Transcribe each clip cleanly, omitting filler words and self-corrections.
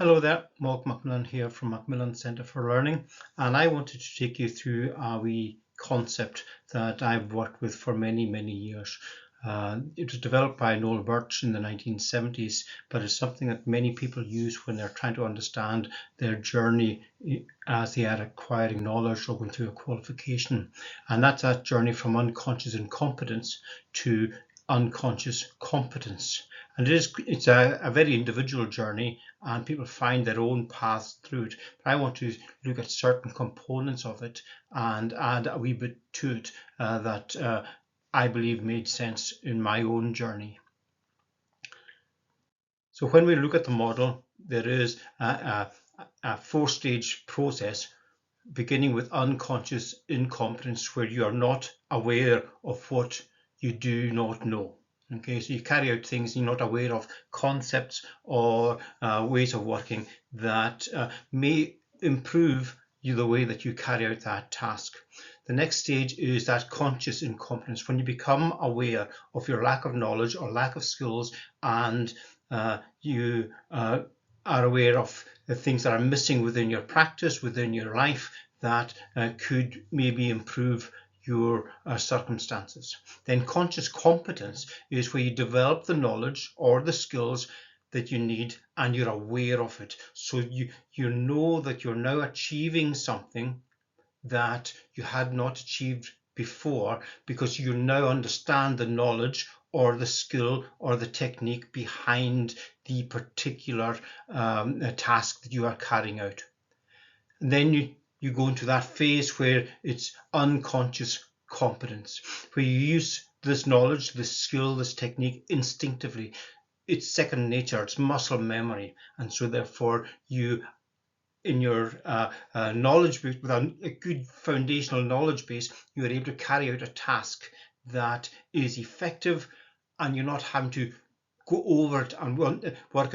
Hello there, Malcolm Macmillan here from Macmillan Centre for Learning, and I wanted to take you through a wee concept that I've worked with for many years. It was developed by Noel Birch in the 1970s, but it's something that many people use when they're trying to understand their journey as they are acquiring knowledge or going through a qualification. And that's that journey from unconscious incompetence to unconscious competence. And it's a very individual journey, and people find their own paths through it. But I want to look at certain components of it and add a wee bit to it that I believe made sense in my own journey. So when we look at the model, there is a four-stage process beginning with unconscious incompetence, where you are not aware of what you do not know. Okay, so you carry out things you're not aware of, concepts or ways of working that may improve the way that you carry out that task. The next stage is that conscious incompetence, when you become aware of your lack of knowledge or lack of skills, and you are aware of the things that are missing within your practice, within your life, that could maybe improve your circumstances. Then conscious competence is where you develop the knowledge or the skills that you need and you're aware of it. So you know that you're now achieving something that you had not achieved before, because you now understand the knowledge or the skill or the technique behind the particular task that you are carrying out. And then you go into that phase where it's unconscious competence, where you use this knowledge, this skill, this technique instinctively. It's second nature, it's muscle memory. And so therefore you, in your knowledge base, with a good foundational knowledge base, you are able to carry out a task that is effective, and you're not having to go over it and work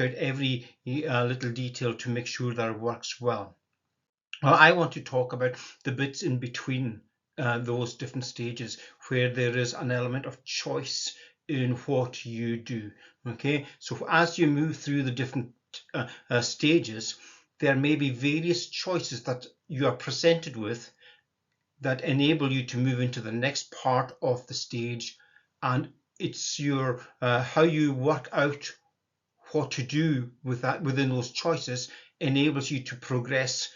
out every little detail to make sure that it works well. Well, I want to talk about the bits in between those different stages, where there is an element of choice in what you do. Okay, so as you move through the different stages, there may be various choices that you are presented with that enable you to move into the next part of the stage, and it's your how you work out what to do with that within those choices enables you to progress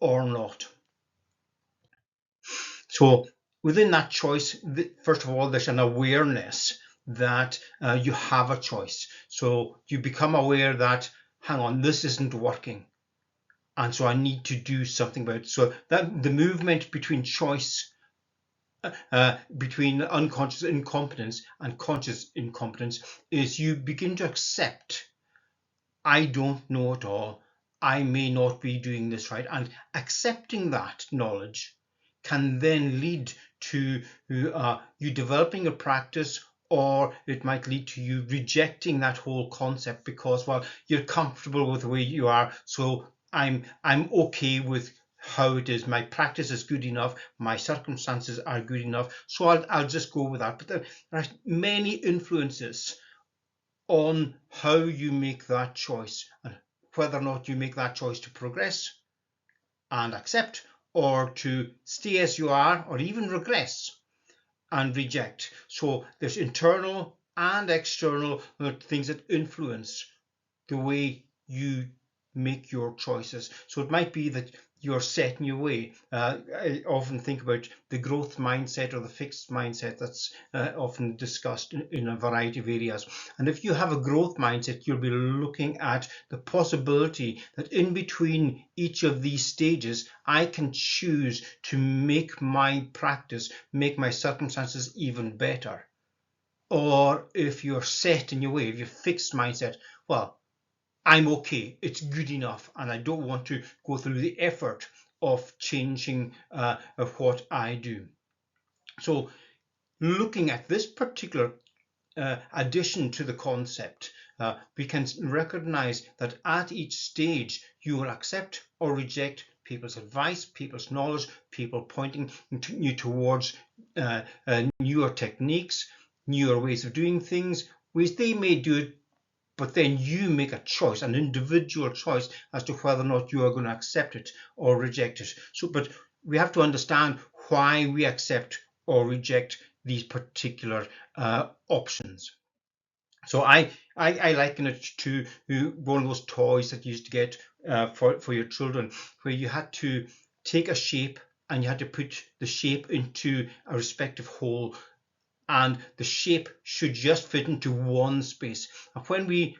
or not. So within that choice, first of all, there's an awareness that you have a choice. So you become aware that, hang on, this isn't working, and so I need to do something about it. So that the movement between choice, between unconscious incompetence and conscious incompetence, is you begin to accept, I don't know it all, I may not be doing this right. And accepting that knowledge can then lead to you developing a practice, or it might lead to you rejecting that whole concept because, well, you're comfortable with the way you are, so I'm okay with how it is. My practice is good enough, my circumstances are good enough, so I'll just go with that. But there are many influences on how you make that choice, and whether or not you make that choice to progress and accept, or to stay as you are, or even regress and reject. So there's internal and external things that influence the way you make your choices. So it might be that you're set in your way. I often think about the growth mindset or the fixed mindset that's often discussed in a variety of areas. And if you have a growth mindset, you'll be looking at the possibility that in between each of these stages, I can choose to make my practice, make my circumstances even better. Or if you're set in your way, if you're fixed mindset, well, I'm okay, it's good enough, and I don't want to go through the effort of changing of what I do. So looking at this particular addition to the concept, we can recognize that at each stage you will accept or reject people's advice, people's knowledge, people pointing you towards newer techniques, newer ways of doing things, ways they may do it but then you make a choice, an individual choice, as to whether or not you are going to accept it or reject it. But we have to understand why we accept or reject these particular options. So I liken it to one of those toys that you used to get for your children, where you had to take a shape and you had to put the shape into a respective hole, and the shape should just fit into one space. And when we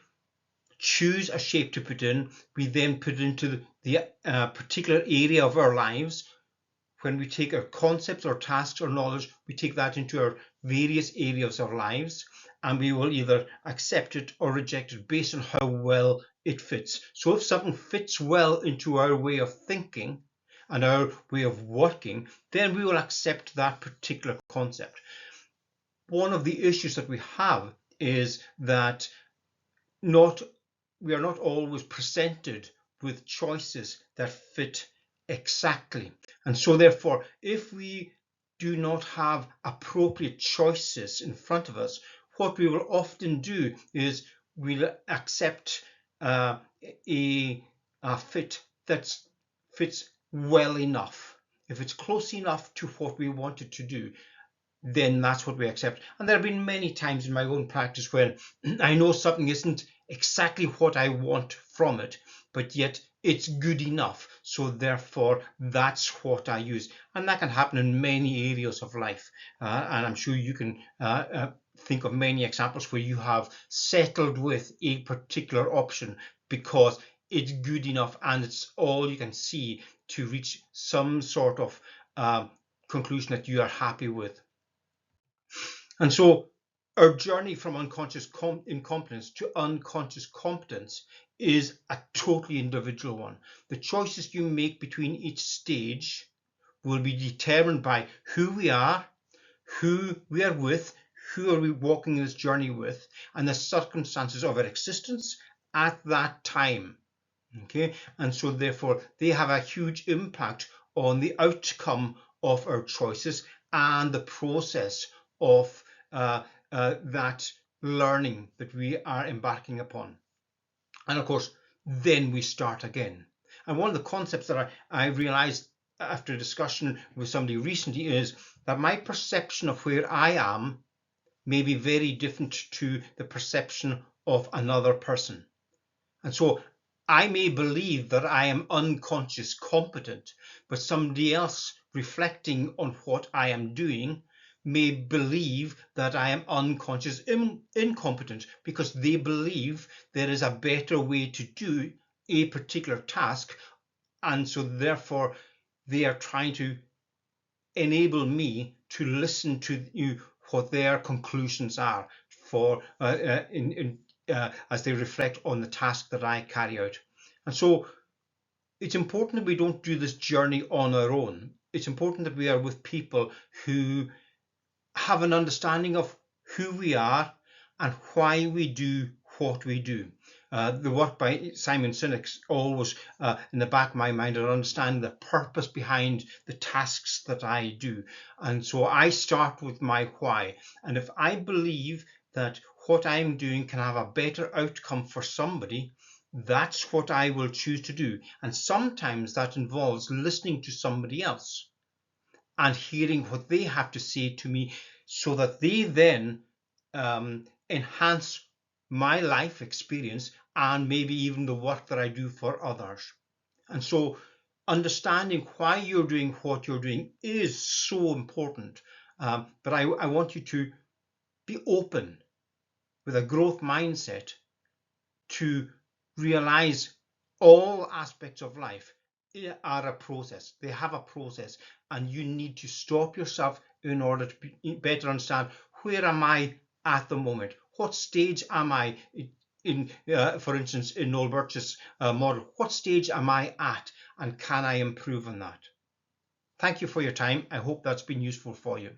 choose a shape to put in, we then put it into the particular area of our lives. When we take our concepts or tasks or knowledge, we take that into our various areas of our lives, and we will either accept it or reject it based on how well it fits. So if something fits well into our way of thinking and our way of working, then we will accept that particular concept. One of the issues that we have is that we are not always presented with choices that fit exactly. And so therefore, if we do not have appropriate choices in front of us, what we will often do is we'll accept a fit that fits well enough. If it's close enough to what we wanted to do, then that's what we accept. And there have been many times in my own practice when I know something isn't exactly what I want from it, but yet it's good enough. So therefore, that's what I use. And that can happen in many areas of life. And I'm sure you can think of many examples where you have settled with a particular option because it's good enough and it's all you can see to reach some sort of conclusion that you are happy with. And so our journey from unconscious incompetence to unconscious competence is a totally individual one. The choices you make between each stage will be determined by who we are, who we are with, who are we walking this journey with, and the circumstances of our existence at that time. Okay, and so therefore they have a huge impact on the outcome of our choices and the process of that learning that we are embarking upon. And of course, then we start again. And one of the concepts that I realized after a discussion with somebody recently is that my perception of where I am may be very different to the perception of another person. And so I may believe that I am unconscious competent, but somebody else reflecting on what I am doing may believe that I am unconscious incompetent because they believe there is a better way to do a particular task, and so therefore they are trying to enable me to listen to what their conclusions are for as they reflect on the task that I carry out. And so it's important that we don't do this journey on our own. It's important that we are with people who have an understanding of who we are and why we do what we do. The work by Simon Sinek's always in the back of my mind, and understanding the purpose behind the tasks that I do. And so I start with my why. And if I believe that what I'm doing can have a better outcome for somebody, that's what I will choose to do. And sometimes that involves listening to somebody else and hearing what they have to say to me, so that they then enhance my life experience and maybe even the work that I do for others. And so understanding why you're doing what you're doing is so important. But I want you to be open with a growth mindset to realize all aspects of life are a process. They have a process, and you need to stop yourself in order to better understand, where am I at the moment? What stage am I in, for instance, in Noel Birch's model? What stage am I at, and can I improve on that? Thank you for your time. I hope that's been useful for you.